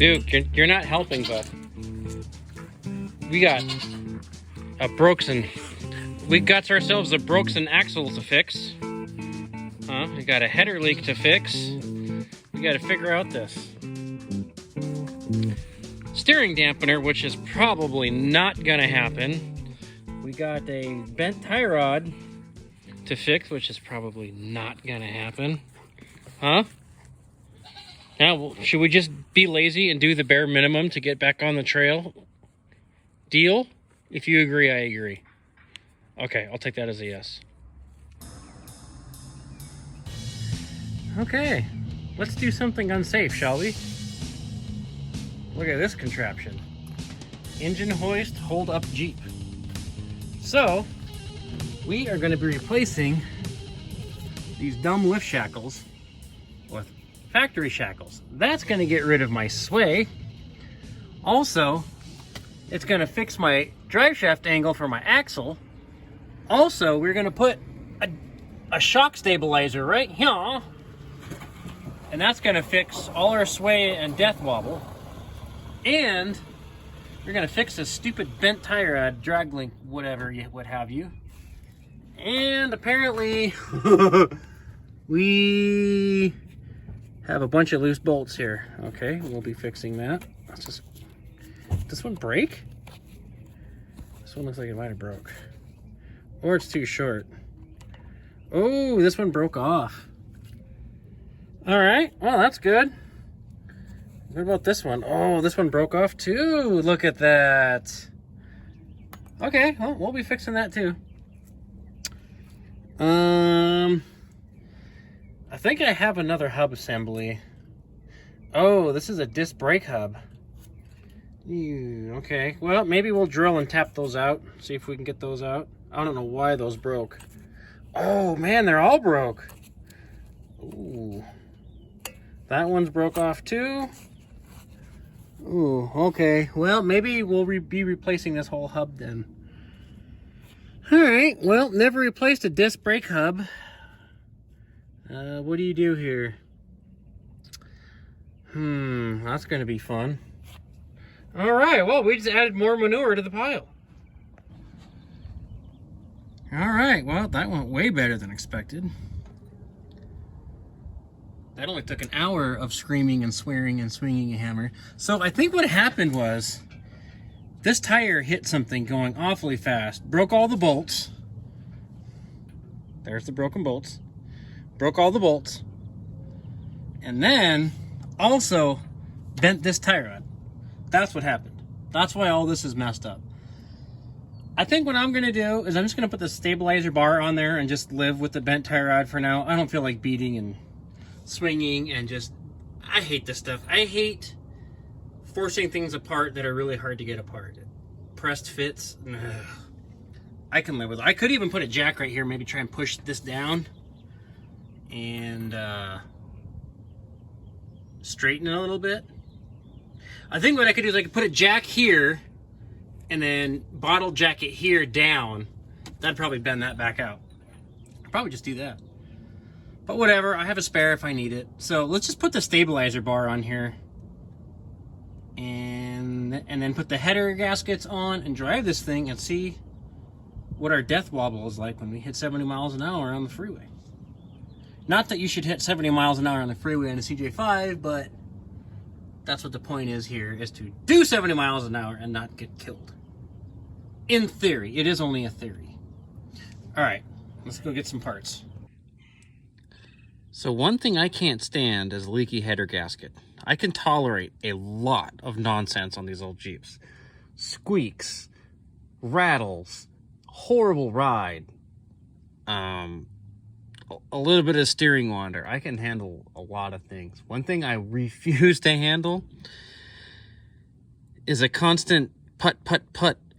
Duke, you're not helping, bud. We got we got ourselves a broken axle to fix. We got a header leak to fix. We got to figure out this steering dampener, which is probably not gonna happen. We got a bent tie rod to fix, which is probably not gonna happen. Now, should we just be lazy and do the bare minimum to get back on the trail? Deal? If you agree, I agree. Okay, I'll take that as a yes. Okay, let's do something unsafe, shall we? Look at this contraption. Engine hoist, hold up Jeep. So, we are gonna be replacing these dumb lift shackles with factory shackles. That's gonna get rid of my sway. Also, it's gonna fix my drive shaft angle for my axle. Also, we're gonna put a shock stabilizer right here, and that's gonna fix all our sway and death wobble. And we're gonna fix this stupid bent tire rod, drag link, whatever, what have you. And apparently, we have a bunch of loose bolts here. Okay, we'll be fixing that. Let's just, this one break? This one looks like it might have broke. Or it's too short. Oh, this one broke off. All right, well, that's good. What about this one? Oh, this one broke off too. Look at that. Okay, well, we'll be fixing that too. I think I have another hub assembly. Oh, this is a disc brake hub. Okay, well, maybe we'll drill and tap those out. See if we can get those out. I don't know why those broke. Oh man, they're all broke. Ooh. That one's broke off too. Ooh, okay. Well, maybe we'll be replacing this whole hub then. Alright, well, never replaced a disc brake hub. What do you do here? That's gonna be fun. Alright, well, we just added more manure to the pile. Alright, well, that went way better than expected. That only took an hour of screaming and swearing and swinging a hammer. So I think what happened was this tire hit something going awfully fast, broke all the bolts. There's the broken bolts. Broke all the bolts. And then also bent this tire rod. That's what happened. That's why all this is messed up. I think what I'm gonna do is I'm just gonna put the stabilizer bar on there and just live with the bent tire rod for now. I don't feel like beating and swinging and just, I hate this stuff. I hate forcing things apart that are really hard to get apart. Pressed fits, ugh. I can live with it. I could even put a jack right here, maybe try and push this down and straighten it a little bit. I think what I could do is I could put a jack here and then bottle jack it here down. That'd probably bend that back out. I'd probably just do that. But whatever, I have a spare if I need it. So let's just put the stabilizer bar on here. And then put the header gaskets on and drive this thing and see what our death wobble is like when we hit 70 miles an hour on the freeway. Not that you should hit 70 miles an hour on the freeway on a cj5, but that's what the point is here, is to do 70 miles an hour and not get killed. In theory, it is only a theory. All right, let's go get some parts. So one thing I can't stand is a leaky header gasket. I can tolerate a lot of nonsense on these old Jeeps. Squeaks, rattles, horrible ride, a little bit of steering wander. I can handle a lot of things. One thing I refuse to handle is a constant put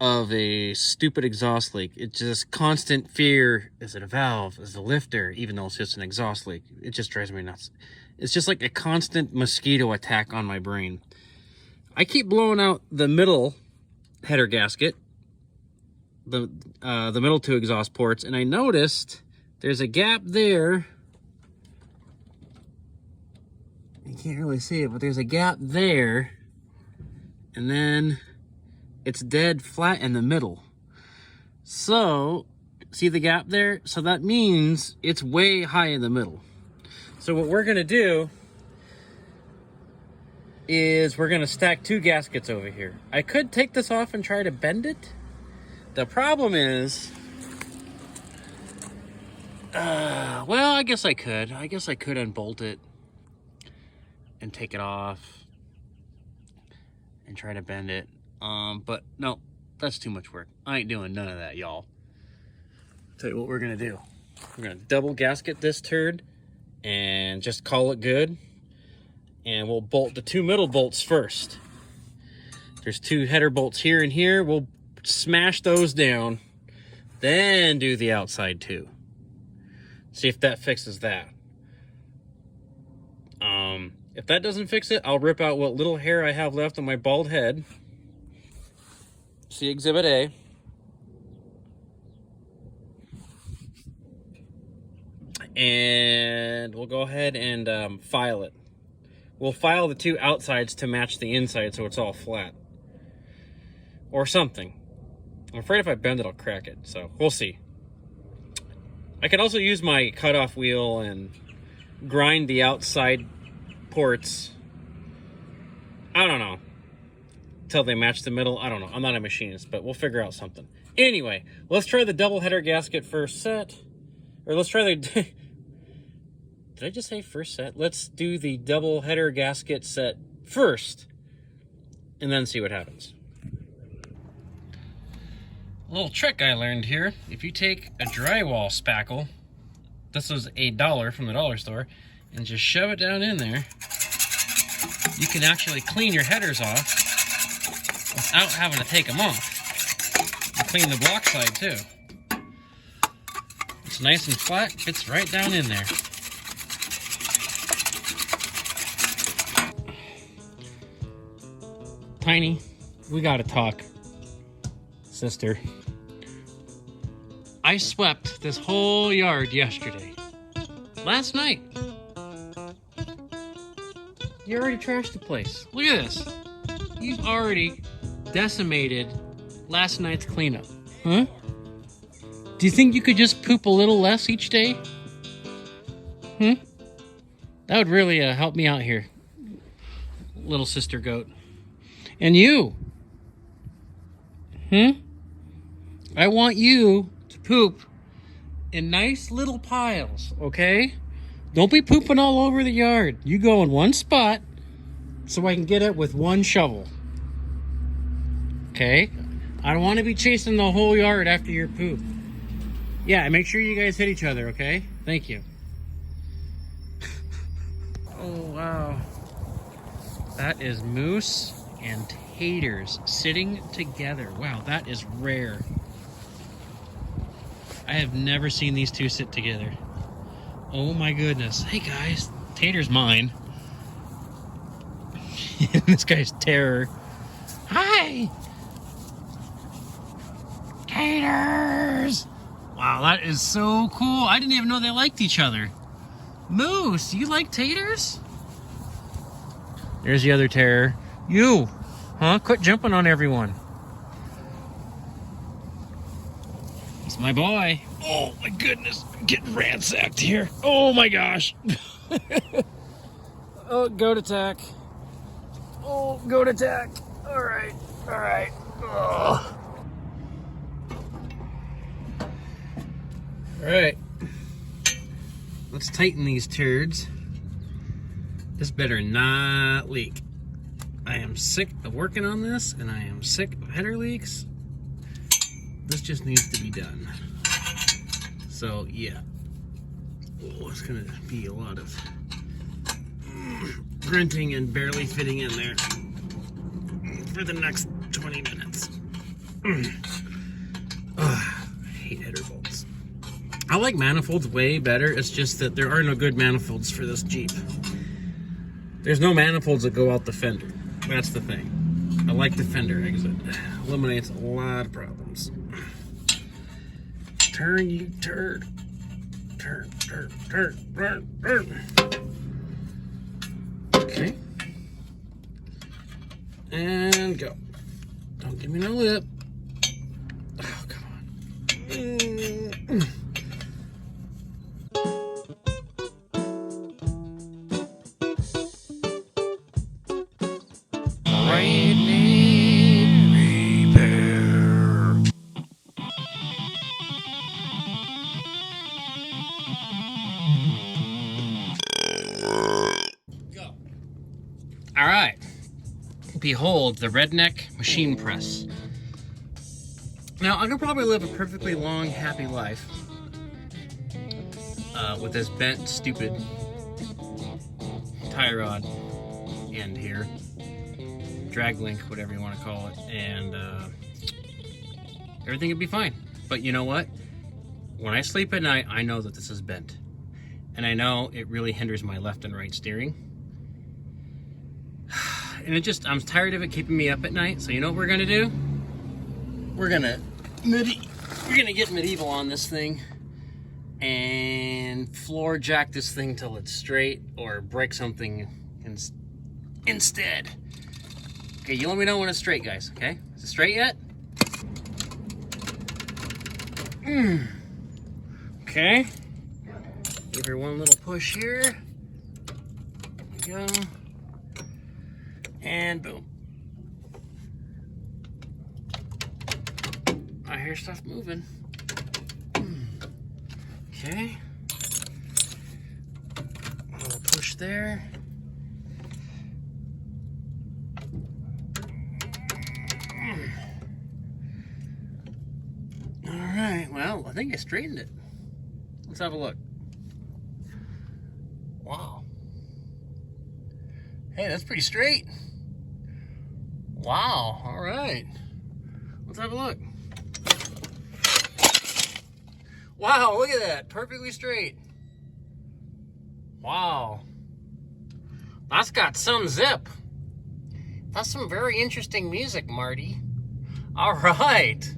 of a stupid exhaust leak. It's just constant fear. Is it a valve? Is it a lifter? Even though it's just an exhaust leak. It just drives me nuts. It's just like a constant mosquito attack on my brain. I keep blowing out the middle header gasket, the middle two exhaust ports, and I noticed there's a gap there. You can't really see it, but there's a gap there and then it's dead flat in the middle. So, see the gap there? So that means it's way high in the middle. So what we're gonna do is we're gonna stack 2 gaskets over here. I could take this off and try to bend it. The problem is, well, I guess I could. I guess I could unbolt it and take it off and try to bend it. But no, that's too much work. I ain't doing none of that, y'all. Tell you what we're gonna do. We're gonna double gasket this turd and just call it good. And we'll bolt the 2 middle bolts first. There's 2 header bolts here and here. We'll smash those down, then do the outside 2. See if that fixes that. If that doesn't fix it, I'll rip out what little hair I have left on my bald head. See Exhibit A. And we'll go ahead and file it. We'll file the 2 outsides to match the inside so it's all flat. Or something. I'm afraid if I bend it, I'll crack it. So, we'll see. I could also use my cutoff wheel and grind the outside ports. I don't know. Until they match the middle. I don't know. I'm not a machinist, but we'll figure out something. Anyway, let's try the double header gasket first set. Or let's try the... Did I just say first set? Let's do the double header gasket set first. And then see what happens. A little trick I learned here. If you take a drywall spackle, this was $1 from the dollar store, and just shove it down in there, you can actually clean your headers off without having to take them off. You clean the block side too. It's nice and flat, fits right down in there. Tiny, we gotta talk. Sister, I swept this whole yard yesterday. Last night. You already trashed the place. Look at this. You've already decimated last night's cleanup. Huh? Do you think you could just poop a little less each day? That would really help me out here, little sister goat. And you. I want you to poop in nice little piles, okay? Don't be pooping all over the yard. You go in one spot so I can get it with one shovel. Okay? I don't want to be chasing the whole yard after your poop. Yeah, make sure you guys hit each other, okay? Thank you. Oh, wow. That is moose and taters sitting together. Wow, that is rare. I have never seen these 2 sit together. Oh my goodness. Hey guys, Tater's mine. This guy's Terror. Hi! Taters! Wow, that is so cool. I didn't even know they liked each other. Moose, you like taters? There's the other Terror. You! Huh? Quit jumping on everyone. He's my boy. Oh my goodness. I'm getting ransacked here. Oh my gosh. Oh, goat attack. Oh, goat attack. Alright. Alright. Alright. Let's tighten these turds. This better not leak. I am sick of working on this, and I am sick of header leaks. This just needs to be done. So, yeah. Oh, it's gonna be a lot of grunting and barely fitting in there for the next 20 minutes. I hate header bolts. I like manifolds way better. It's just that there are no good manifolds for this Jeep. There's no manifolds that go out the fender. That's the thing. I like the fender exit. Eliminates a lot of problems. Turn, you turd. Turn, turn, turn, turn, turn. Okay. And go. Don't give me no lip. Oh, come on. Go. All right. Behold the redneck machine press. Now, I could probably live a perfectly long, happy life with this bent, stupid tie rod end here. Drag link, whatever you want to call it. And everything would be fine. But you know what? When I sleep at night, I know that this is bent. And I know it really hinders my left and right steering. And I'm tired of it keeping me up at night. So you know what we're gonna do? We're gonna get medieval on this thing and floor jack this thing till it's straight, or break something instead. Okay, you let me know when it's straight, guys. Okay, is it straight yet? Okay. Give her one little push here. There we go. And boom. I hear stuff moving. Okay. A little push there. All right, well, I think I straightened it. Let's have a look. Wow. Hey, that's pretty straight. Wow, all right. Let's have a look. Wow, look at that, perfectly straight. Wow. That's got some zip. That's some very interesting music, Marty. All right.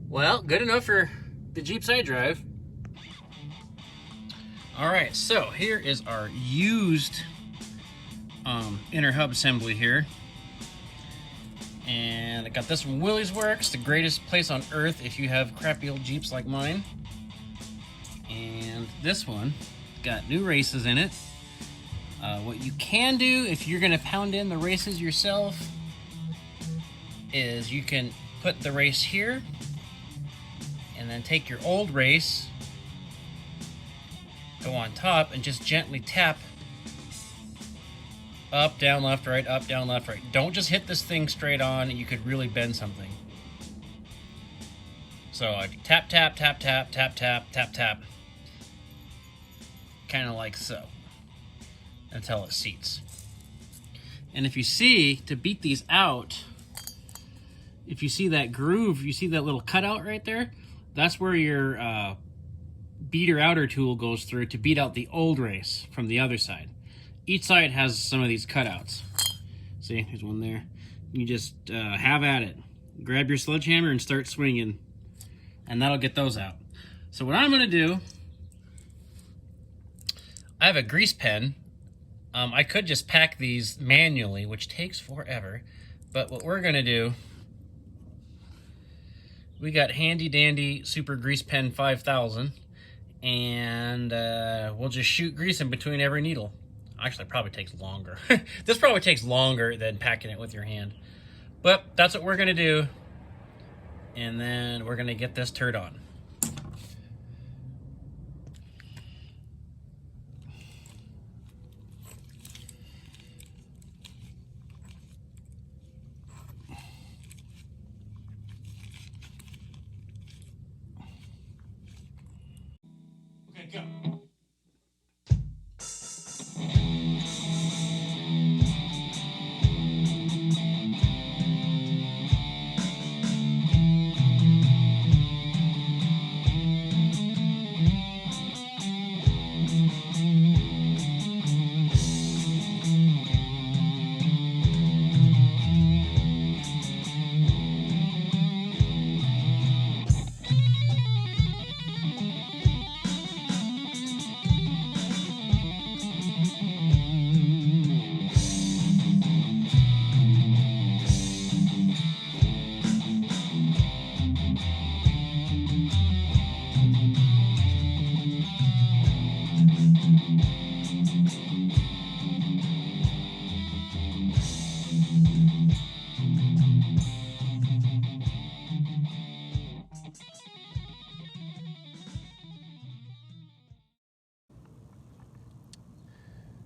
Well, good enough for the Jeep side drive. All right, so here is our used inner hub assembly here. And I got this from Willie's Works, the greatest place on earth if you have crappy old Jeeps like mine. And this one got new races in it. What you can do if you're gonna pound in the races yourself is you can put the race here and then take your old race, go on top, and just gently tap up, down, left, right, up, down, left, right. Don't just hit this thing straight on. You could really bend something. So I tap, tap, tap, tap, tap, tap, tap, tap. Kind of like so. Until it seats. And if you see, to beat these out, if you see that groove, you see that little cutout right there? That's where your beater outer tool goes through to beat out the old race from the other side. Each side has some of these cutouts. See, there's one there. You just have at it. Grab your sledgehammer and start swinging, and that'll get those out. So what I'm gonna do, I have a grease pen. I could just pack these manually, which takes forever, but what we're gonna do, we got handy dandy Super Grease Pen 5000, and we'll just shoot grease in between every needle. Actually, it probably takes longer. This probably takes longer than packing it with your hand. But that's what we're gonna do. And then we're gonna get this turd on. Okay, go.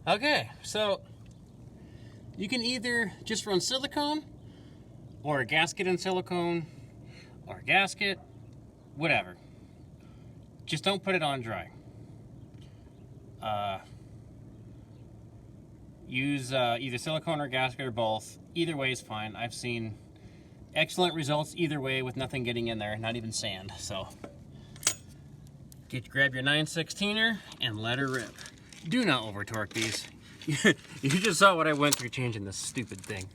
Okay, so you can either just run silicone, or a gasket and silicone, or a gasket, whatever. Just don't put it on dry. Use either silicone or gasket or both. Either way is fine. I've seen excellent results either way with nothing getting in there, not even sand. So grab your 9/16er and let her rip. Do not over torque these. You just saw what I went through changing this stupid thing.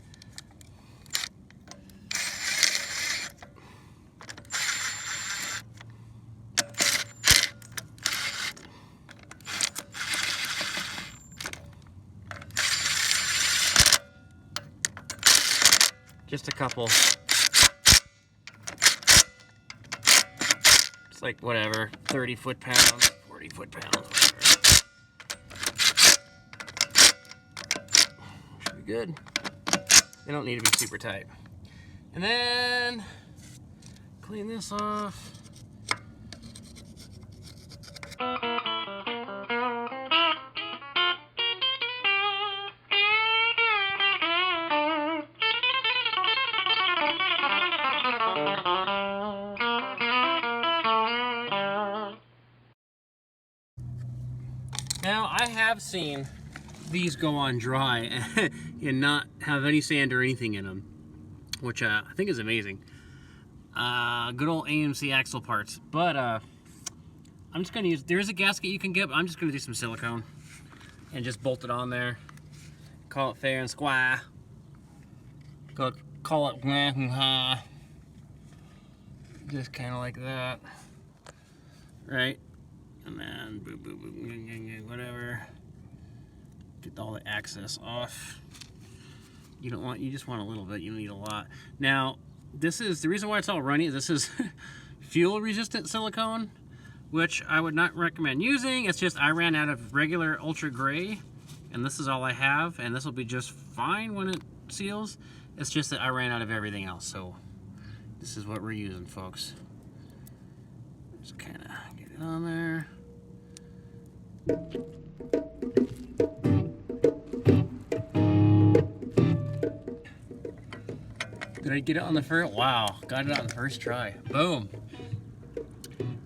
Just a couple. It's like whatever, 30 foot-pounds, 40 foot-pounds, whatever. Should be good. They don't need to be super tight. And then clean this off. Now, I have seen these go on dry and not have any sand or anything in them, which I think is amazing. Good old AMC axle parts. But I'm just going to use, there's a gasket you can get, but I'm just going to do some silicone and just bolt it on there. Call it fair and square. Call it just kind of like that. Right? And then boop, boop, boop, whatever. Get all the excess off. You just want a little bit, you don't need a lot. Now, this is, the reason why it's all runny, this is fuel resistant silicone, which I would not recommend using. It's just I ran out of regular ultra gray, and this is all I have, and this will be just fine when it seals. It's just that I ran out of everything else, so this is what we're using, folks. Just kind of get it on there. Did I get it on the first? Wow, got it on the first try. Boom.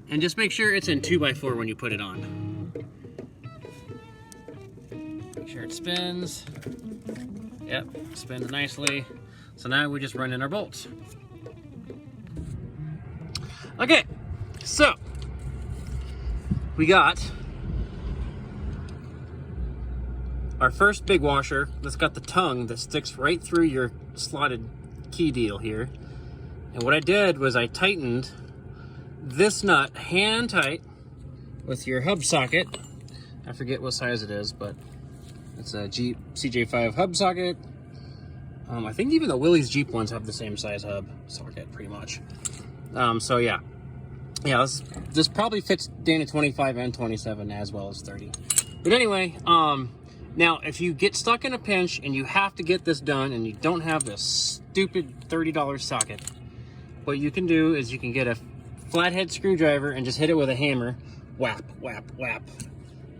And just make sure it's in 2x4 when you put it on. Make sure it spins. Yep, spins nicely. So now we just run in our bolts. Okay, so we got our first big washer that's got the tongue that sticks right through your slotted key deal here. And what I did was I tightened this nut hand tight with your hub socket. I forget what size it is, but it's a Jeep cj5 hub socket. I think even the Willys Jeep ones have the same size hub socket, pretty much. So yeah, this probably fits Dana 25 and 27 as well as 30. But anyway, now if you get stuck in a pinch and you have to get this done and you don't have this stupid $30 socket, what you can do is you can get a flathead screwdriver and just hit it with a hammer, whap, whap, whap,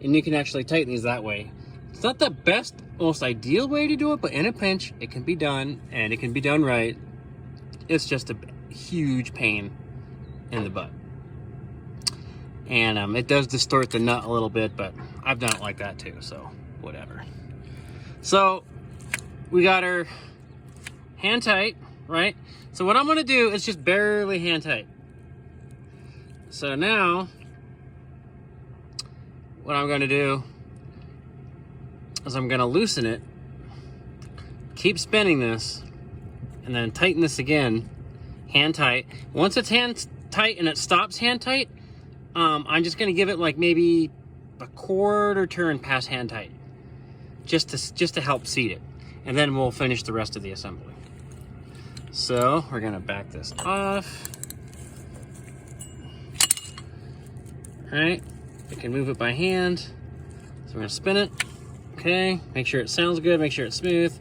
and you can actually tighten these that way. It's not the best, most ideal way to do it, but in a pinch, it can be done, and it can be done right. It's just a huge pain in the butt. And it does distort the nut a little bit, but I've done it like that too, so whatever. So we got our hand tight, right? So what I'm gonna do is just barely hand tight. So now, what I'm gonna do is I'm gonna loosen it, keep spinning this, and then tighten this again, hand tight. Once it's hand tight and it stops hand tight, I'm just gonna give it like maybe a quarter turn past hand tight, just to help seat it, and then we'll finish the rest of the assembly. So we're gonna back this off. All right, we can move it by hand. So we're gonna spin it. Okay, make sure it sounds good, make sure it's smooth.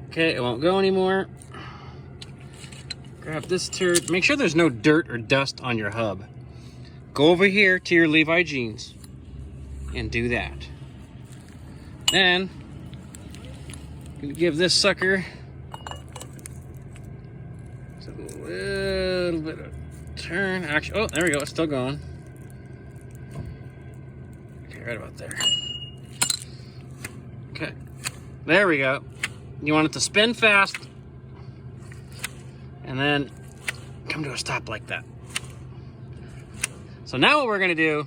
Okay, it won't go anymore. Grab this turd. Make sure there's no dirt or dust on your hub. Go over here to your Levi jeans and do that. Then, gonna give this sucker just a little bit of turn. Actually, oh, there we go. It's still going. Okay, right about there. Okay, there we go. You want it to spin fast, and then come to a stop like that. So now what we're gonna do,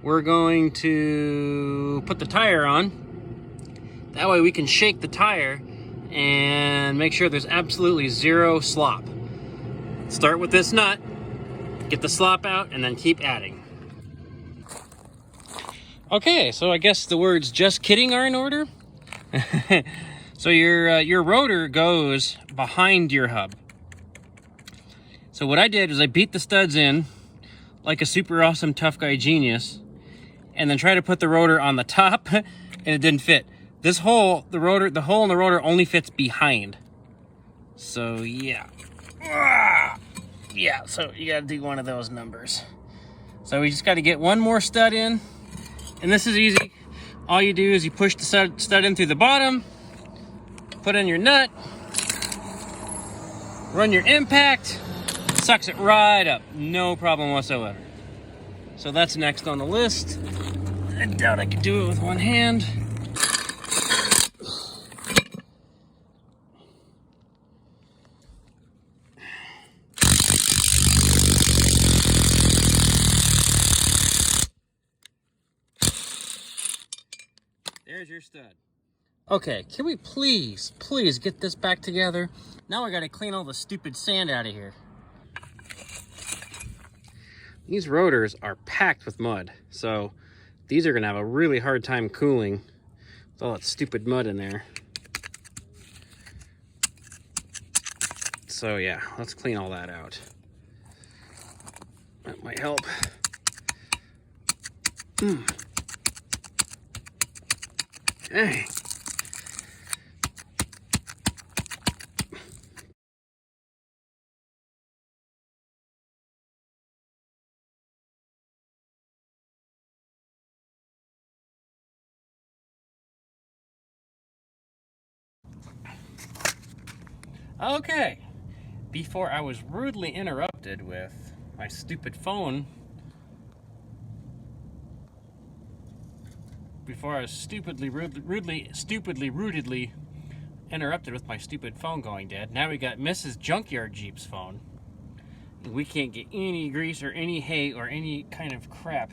we're going to put the tire on. That way we can shake the tire and make sure there's absolutely zero slop. Start with this nut, get the slop out, and then keep adding. Okay, so I guess the words "just kidding" are in order. So your rotor goes behind your hub. So what I did is I beat the studs in like a super awesome tough guy genius, and then try to put the rotor on the top, and it didn't fit. This hole, the hole in the rotor only fits behind. So yeah. Yeah, so you gotta do one of those numbers. So we just gotta get one more stud in, and this is easy. All you do is you push the stud in through the bottom, put in your nut, run your impact, sucks it right up, no problem whatsoever. So that's next on the list. I doubt I could do it with one hand. There's your stud. Okay, can we please get this back together? Now I gotta clean all the stupid sand out of here. These rotors are packed with mud, so these are gonna have a really hard time cooling with all that stupid mud in there. So yeah, let's clean all that out. That might help. Okay. Okay, before I was rudely interrupted with my stupid phone, rudely interrupted with my stupid phone going dead, now we got Mrs. Junkyard Jeep's phone. We can't get any grease or any hay or any kind of crap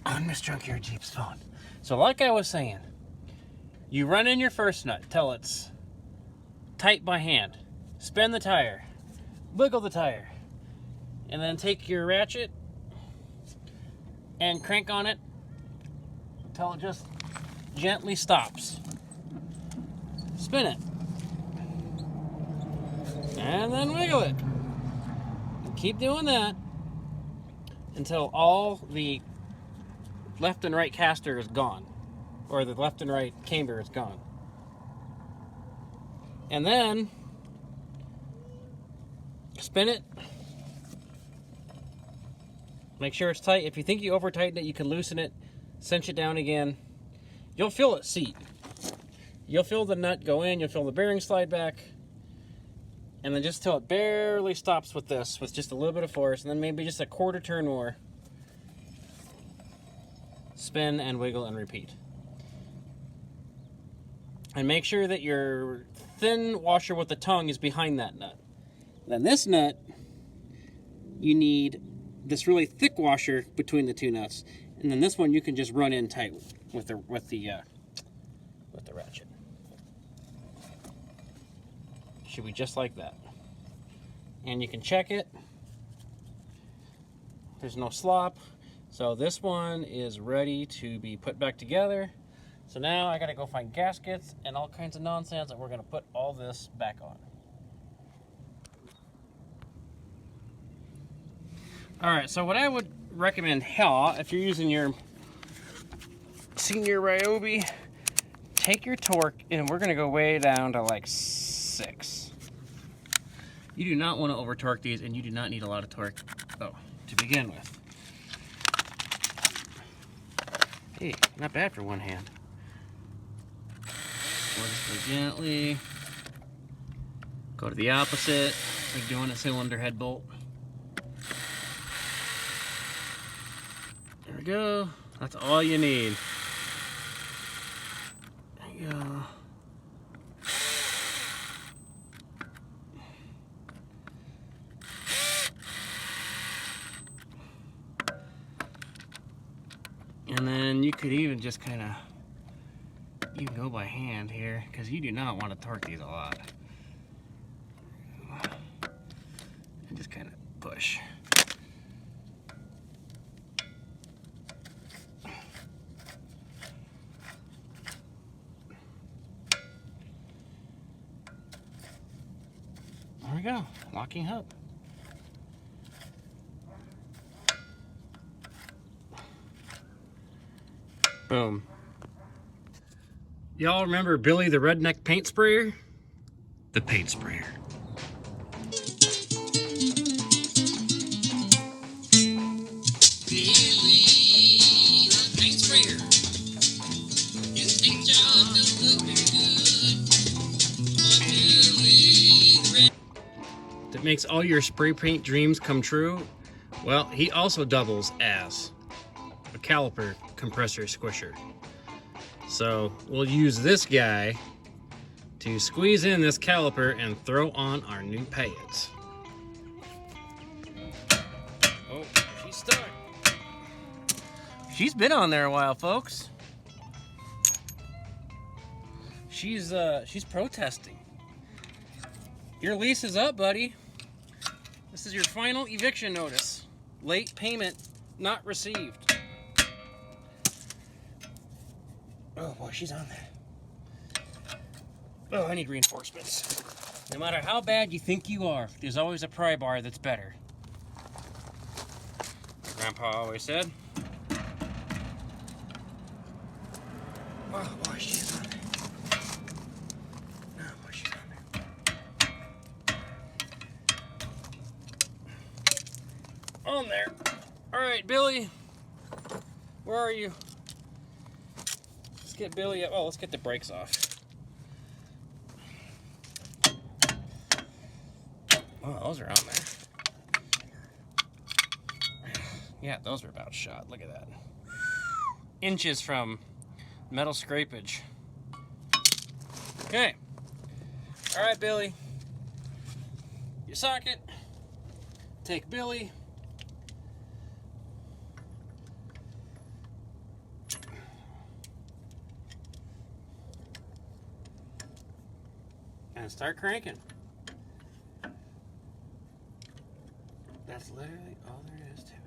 on Miss Junkyard Jeep's phone. So like I was saying, you run in your first nut till it's tight by hand, spin the tire, wiggle the tire, and then take your ratchet and crank on it until it just gently stops. Spin it, and then wiggle it. And keep doing that until all the left and right caster is gone, or the left and right camber is gone. And then spin it. Make sure it's tight. If you think you over tighten it, you can loosen it, cinch it down again. You'll feel it seat. You'll feel the nut go in, you'll feel the bearing slide back, and then just till it barely stops with this, with just a little bit of force, and then maybe just a quarter turn more. Spin and wiggle and repeat. And make sure that your thin washer with the tongue is behind that nut. Then this nut, you need this really thick washer between the two nuts, and then this one you can just run in tight with the ratchet. Should be just like that. And you can check it. There's no slop. So this one is ready to be put back together. So now I gotta go find gaskets and all kinds of nonsense, and we're gonna put all this back on. Alright, so what I would recommend if you're using your Senior Ryobi, take your torque, and we're gonna go way down to like 6. You do not want to over torque these, and you do not need a lot of torque to begin with. Hey, not bad for one hand. We'll just go gently. Go to the opposite, like doing a cylinder head bolt. There we go. That's all you need. There you go. And then you could even just kind of, you can go by hand here, because you do not want to torque these a lot. And just kind of push. There we go, locking hub. Boom. Y'all remember Billy the redneck paint sprayer? The paint sprayer. Billy the paint sprayer. His paint job don't look very good. But Billy the red. That makes all your spray paint dreams come true. Well, he also doubles as a caliper compressor squisher. So we'll use this guy to squeeze in this caliper and throw on our new pads. Oh, she's stuck. She's been on there a while, folks. She's protesting. Your lease is up, buddy. This is your final eviction notice. Late payment not received. Oh boy, she's on there. Oh, I need reinforcements. No matter how bad you think you are, there's always a pry bar that's better. Grandpa always said. Oh boy, she's on there. Oh boy, she's on there. On there. All right, Billy. Where are you? Let's get Billy up. Oh, let's get the brakes off. Oh, those are on there. Yeah, those are about shot. Look at that. Inches from metal scrapage. Okay. All right, Billy. Your socket. Take Billy. And start cranking. That's literally all there is to it.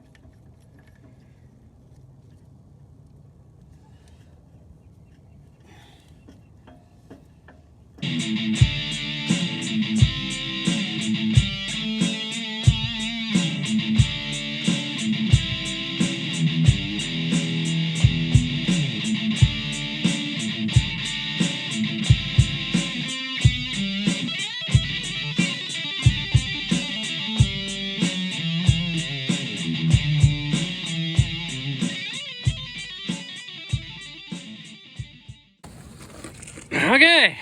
Okay.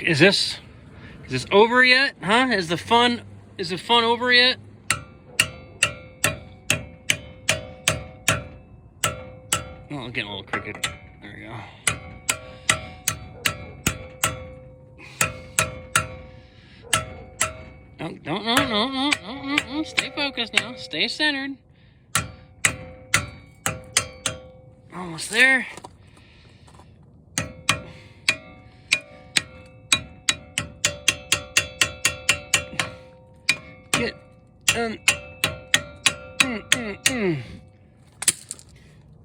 Is this over yet? Huh? Is the fun over yet? Oh, I'm getting a little crooked. There we go. No. Stay focused now. Stay centered. Almost there. Get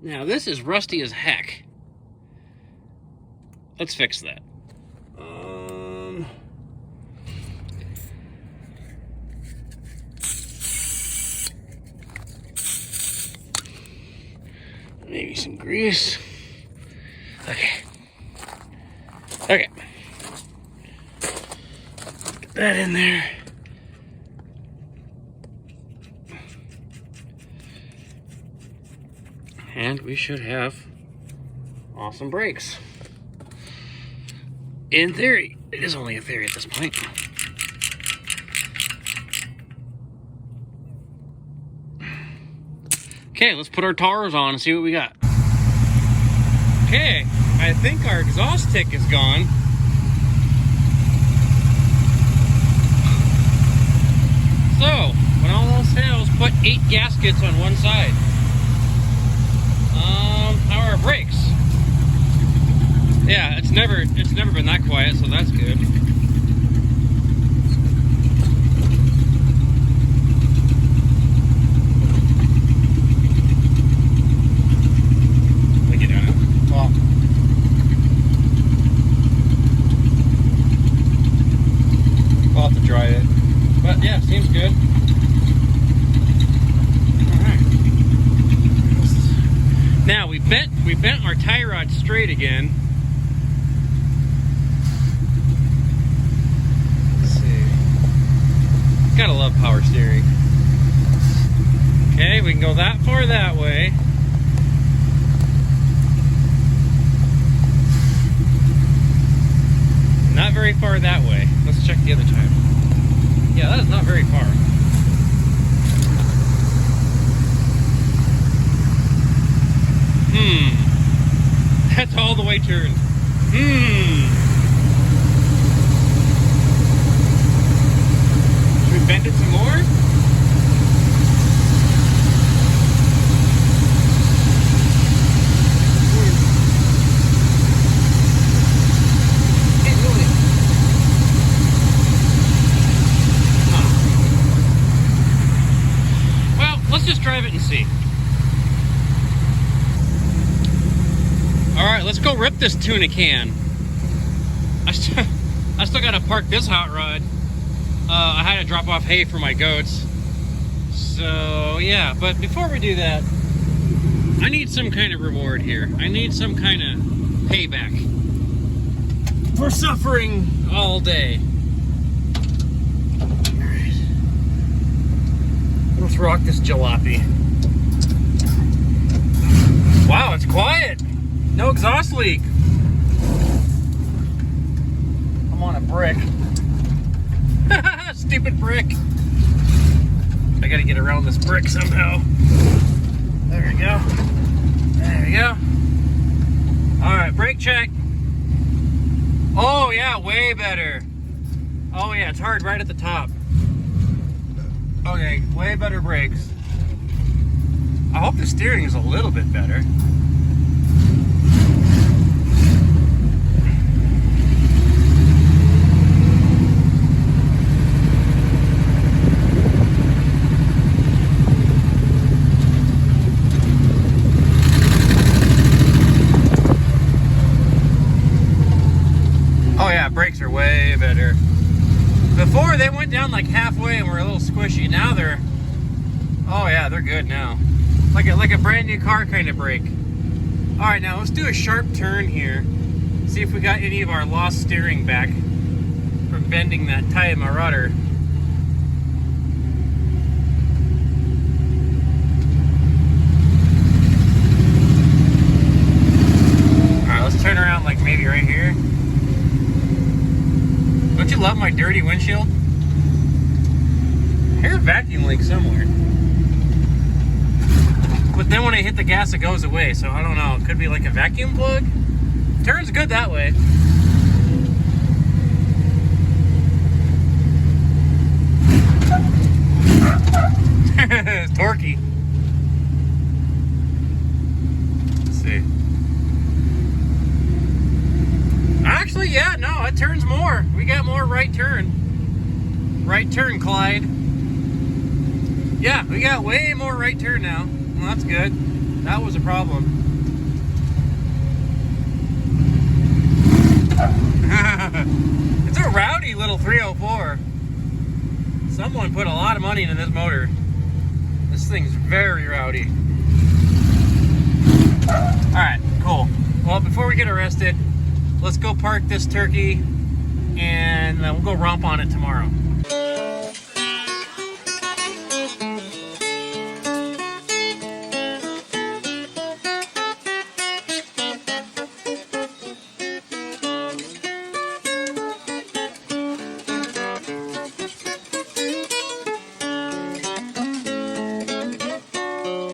Now this is rusty as heck. Let's fix that. Maybe some grease. Okay. Get that in there. And we should have awesome brakes. In theory. It is only a theory at this point. Okay, let's put our tires on and see what we got. Okay, I think our exhaust tick is gone. So, when all else fails, put 8 gaskets on one side. How are our brakes? Yeah, it's never been that quiet, so that's good. Look at that. Well, we'll have to dry it. But yeah, seems good. Alright. Now we bent our tie rod straight again. Let's see. Gotta love power steering. Okay, we can go that far that way. Not very far that way. Let's check the other time. Yeah, that is not very far. That's all the way turned. Should we bend it some more? Let's just drive it and see. Alright, let's go rip this tuna can. I still gotta park this hot rod. I had to drop off hay for my goats. So, yeah, but before we do that, I need some kind of reward here. I need some kind of payback for suffering all day. Let's rock this jalopy. Wow, it's quiet. No exhaust leak. I'm on a brick. Stupid brick. I gotta get around this brick somehow. There we go. There we go. Alright, brake check. Oh yeah, way better. Oh yeah, it's hard right at the top. Okay, way better brakes. I hope the steering is a little bit better. Oh yeah, brakes are way better. Before they went down like halfway and were a little squishy. Now they're, oh yeah, they're good now. Like a brand new car kind of brake. All right, now let's do a sharp turn here. See if we got any of our lost steering back from bending that tie in my rudder. All right, let's turn around like maybe right here. Don't you love my dirty windshield? I hear a vacuum leak somewhere. But then when I hit the gas, it goes away. So I don't know. It could be like a vacuum plug. Turns good that way. It's torquey. Let's see. Actually, yeah, no, it turns more. We got more right turn. Right turn, Clyde. Yeah, we got way more right turn now. Well, that's good. That was a problem. It's a rowdy little 304. Someone put a lot of money into this motor. This thing's very rowdy. Alright, cool. Well, before we get arrested, let's go park this turkey and we'll go romp on it tomorrow.